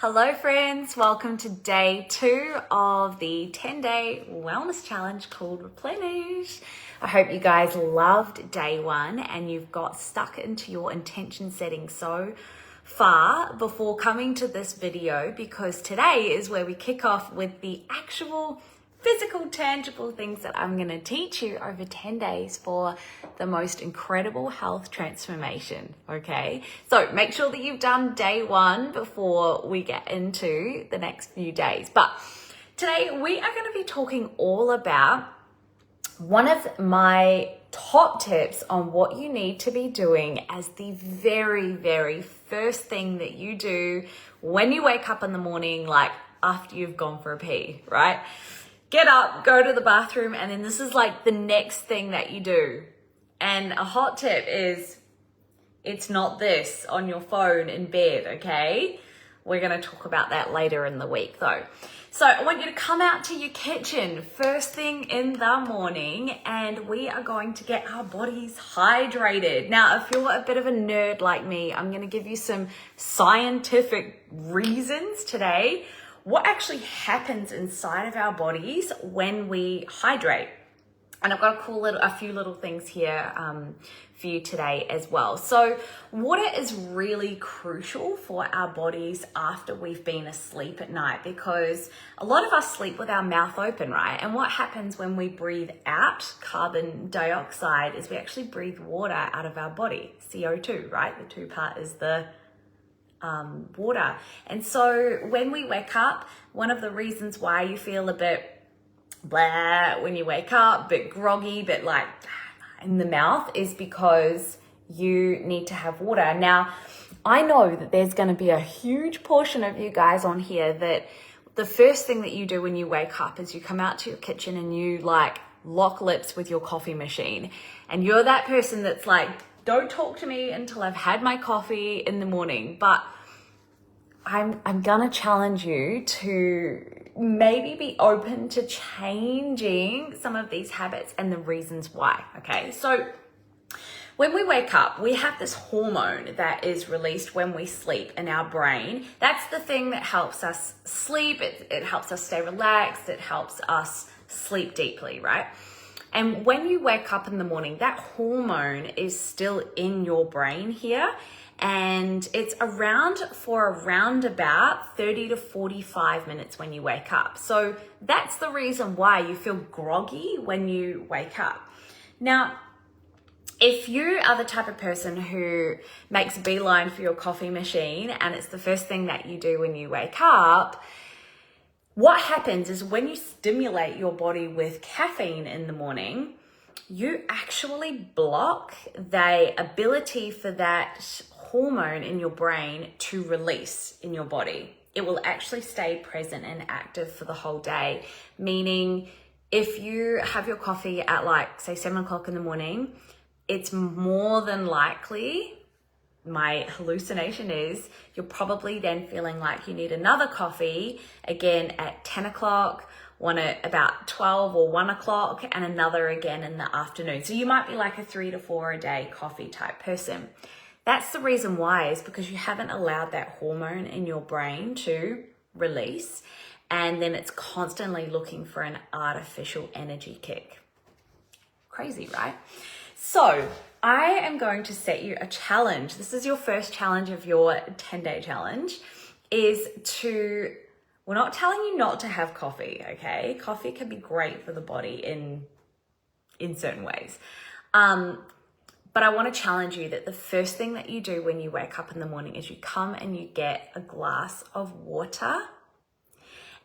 Hello friends, welcome to day 2 of the 10-day wellness challenge called Replenish. I hope you guys loved day 1 and you've got stuck into your intention setting so far before coming to this video, because today is where we kick off with the actual physical, tangible things that I'm going to teach you over 10 days for the most incredible health transformation, okay? So make sure that you've done day 1 before we get into the next few days. But today we are going to be talking all about one of my top tips on what you need to be doing as the very, very first thing that you do when you wake up in the morning, like after you've gone for a pee, right? Get up, go to the bathroom, and then this is like the next thing that you do. And a hot tip is, it's not this on your phone in bed, okay? We're gonna talk about that later in the week though. So I want you to come out to your kitchen first thing in the morning, and we are going to get our bodies hydrated. Now, if you're a bit of a nerd like me, I'm gonna give you some scientific reasons today what actually happens inside of our bodies when we hydrate. And I've got a few little things here for you today as well. So water is really crucial for our bodies after we've been asleep at night, because a lot of us sleep with our mouth open, right? And what happens when we breathe out carbon dioxide is we actually breathe water out of our body, CO2, right? The 2 part is the water. And so when we wake up, one of the reasons why you feel a bit blah when you wake up, a bit groggy, but like in the mouth, is because you need to have water. Now, I know that there's going to be a huge portion of you guys on here that the first thing that you do when you wake up is you come out to your kitchen and you like lock lips with your coffee machine. And you're that person that's like, don't talk to me until I've had my coffee in the morning. But I'm gonna challenge you to maybe be open to changing some of these habits and the reasons why, okay? So when we wake up, we have this hormone that is released when we sleep in our brain. That's the thing that helps us sleep. It helps us stay relaxed. It helps us sleep deeply, right? And when you wake up in the morning, that hormone is still in your brain here, and it's around about 30 to 45 minutes when you wake up. So that's the reason why you feel groggy when you wake up. Now, if you are the type of person who makes a beeline for your coffee machine and it's the first thing that you do when you wake up, what happens is when you stimulate your body with caffeine in the morning, you actually block the ability for that hormone in your brain to release in your body. It will actually stay present and active for the whole day. Meaning, if you have your coffee at like, say, 7 o'clock in the morning, it's more than likely, my hallucination is, you're probably then feeling like you need another coffee again at 10 o'clock, one at about 12 or 1 o'clock, and another again in the afternoon. So you might be like a 3 to 4 a day coffee type person. That's the reason why, is because you haven't allowed that hormone in your brain to release, and then it's constantly looking for an artificial energy kick. Crazy, right? So I am going to set you a challenge. This is your first challenge of your 10-day challenge, is to, we're not telling you not to have coffee, okay? Coffee can be great for the body in certain ways. But I want to challenge you that the first thing that you do when you wake up in the morning is you come and you get a glass of water,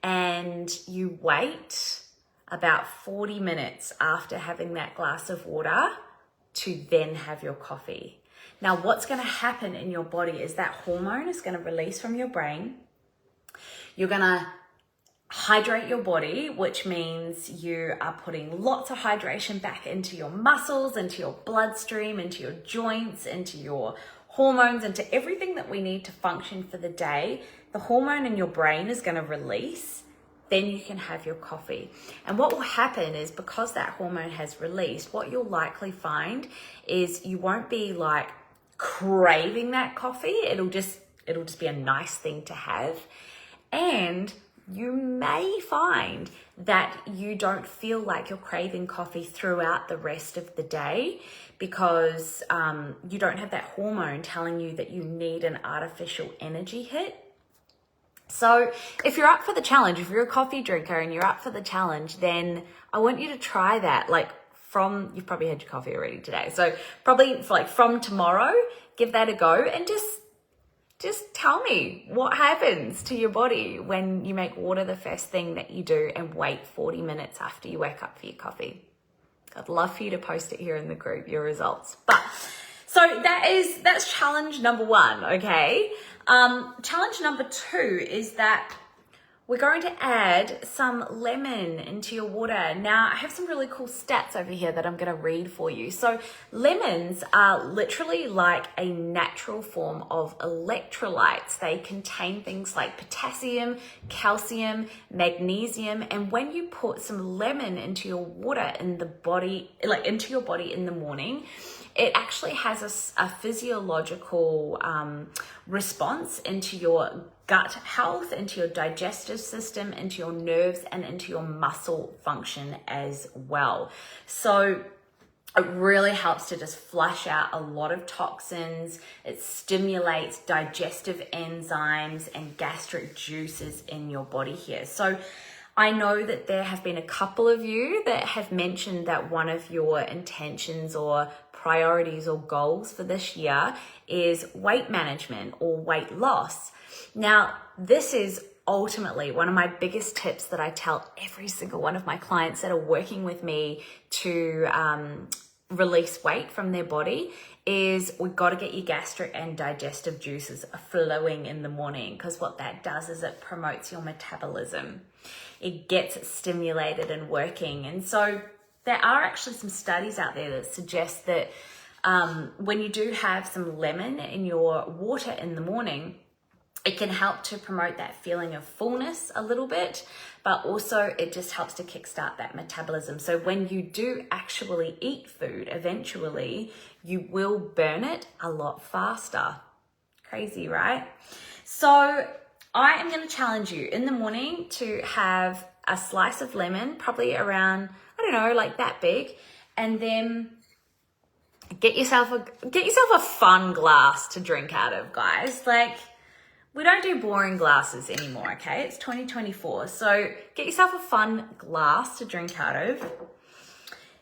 and you wait about 40 minutes after having that glass of water to then have your coffee. Now, what's going to happen in your body is that hormone is going to release from your brain. You're going to hydrate your body, which means you are putting lots of hydration back into your muscles, into your bloodstream, into your joints, into your hormones, into everything that we need to function for the day. The hormone in your brain is going to release. Then you can have your coffee. And what will happen is, because that hormone has released, what you'll likely find is you won't be like craving that coffee. It'll just it'll just be a nice thing to have. And you may find that you don't feel like you're craving coffee throughout the rest of the day because you don't have that hormone telling you that you need an artificial energy hit. So if you're up for the challenge, if you're a coffee drinker and you're up for the challenge, then I want you to try that. Like you've probably had your coffee already today. So probably like from tomorrow, give that a go and just tell me what happens to your body when you make water the first thing that you do and wait 40 minutes after you wake up for your coffee. I'd love for you to post it here in the group, your results. But so that's challenge number 1, okay? Challenge number 2 is that we're going to add some lemon into your water. Now, I have some really cool stats over here that I'm going to read for you. So lemons are literally like a natural form of electrolytes. They contain things like potassium, calcium, magnesium, and when you put some lemon into your water in the body, like into your body in the morning, it actually has a physiological response into your gut health, into your digestive system, into your nerves, and into your muscle function as well. So it really helps to just flush out a lot of toxins. It stimulates digestive enzymes and gastric juices in your body here. So I know that there have been a couple of you that have mentioned that one of your intentions or priorities or goals for this year is weight management or weight loss. Now, this is ultimately one of my biggest tips that I tell every single one of my clients that are working with me to release weight from their body is we've got to get your gastric and digestive juices flowing in the morning, because what that does is it promotes your metabolism. It gets it stimulated and working. And so there are actually some studies out there that suggest that when you do have some lemon in your water in the morning, it can help to promote that feeling of fullness a little bit, but also it just helps to kickstart that metabolism. So when you do actually eat food, eventually you will burn it a lot faster. Crazy, right? So I am going to challenge you in the morning to have a slice of lemon, probably around, I don't know, like that big, and then get yourself a fun glass to drink out of, guys. Like, we don't do boring glasses anymore, okay? It's 2024. So get yourself a fun glass to drink out of.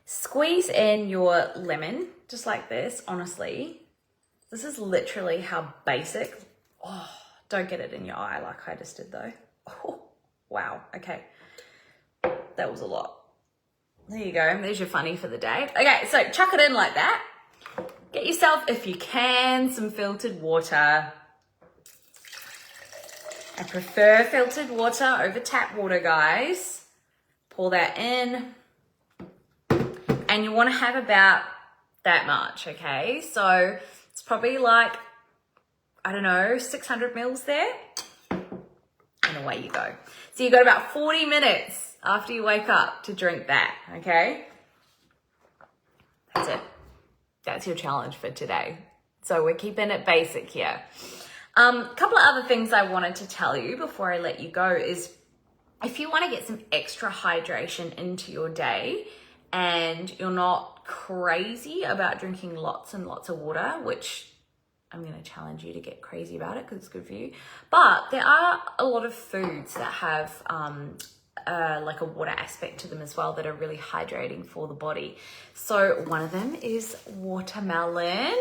Squeeze in your lemon, just like this, honestly. This is literally how basic. Oh, don't get it in your eye like I just did though. Oh, wow, okay. That was a lot. There you go, there's your funny for the day. Okay, so chuck it in like that. Get yourself, if you can, some filtered water. I prefer filtered water over tap water, guys. Pour that in. And you want to have about that much, okay? So it's probably like, I don't know, 600 mils there. And away you go. So you've got about 40 minutes after you wake up to drink that, okay? That's it. That's your challenge for today. So we're keeping it basic here. A couple of other things I wanted to tell you before I let you go is if you want to get some extra hydration into your day and you're not crazy about drinking lots and lots of water, which I'm going to challenge you to get crazy about it because it's good for you. But there are a lot of foods that have like a water aspect to them as well that are really hydrating for the body. So one of them is watermelon,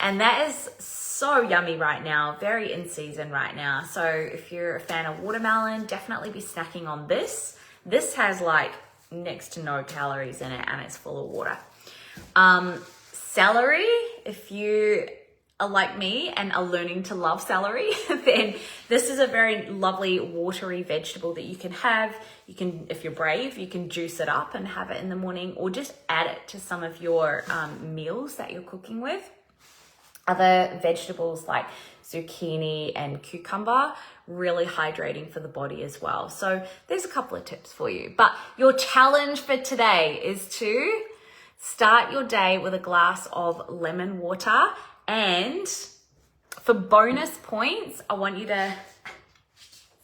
and that is so yummy right now, very in season right now. So if you're a fan of watermelon, definitely be snacking on this. This has like next to no calories in it and it's full of water. Celery, if you are like me and are learning to love celery, then this is a very lovely watery vegetable that you can have. You can, if you're brave, you can juice it up and have it in the morning, or just add it to some of your meals that you're cooking with. Other vegetables like zucchini and cucumber, really hydrating for the body as well. So there's a couple of tips for you. But your challenge for today is to start your day with a glass of lemon water and For bonus points, I want you to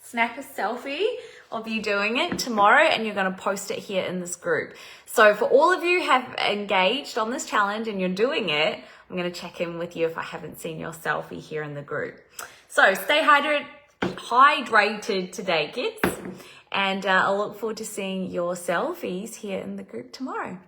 snap a selfie of you doing it tomorrow, and you're going to post it here in this group. So for all of you who have engaged on this challenge and you're doing it, I'm going to check in with you if I haven't seen your selfie here in the group. So stay hydrated today, kids. And I'll look forward to seeing your selfies here in the group tomorrow.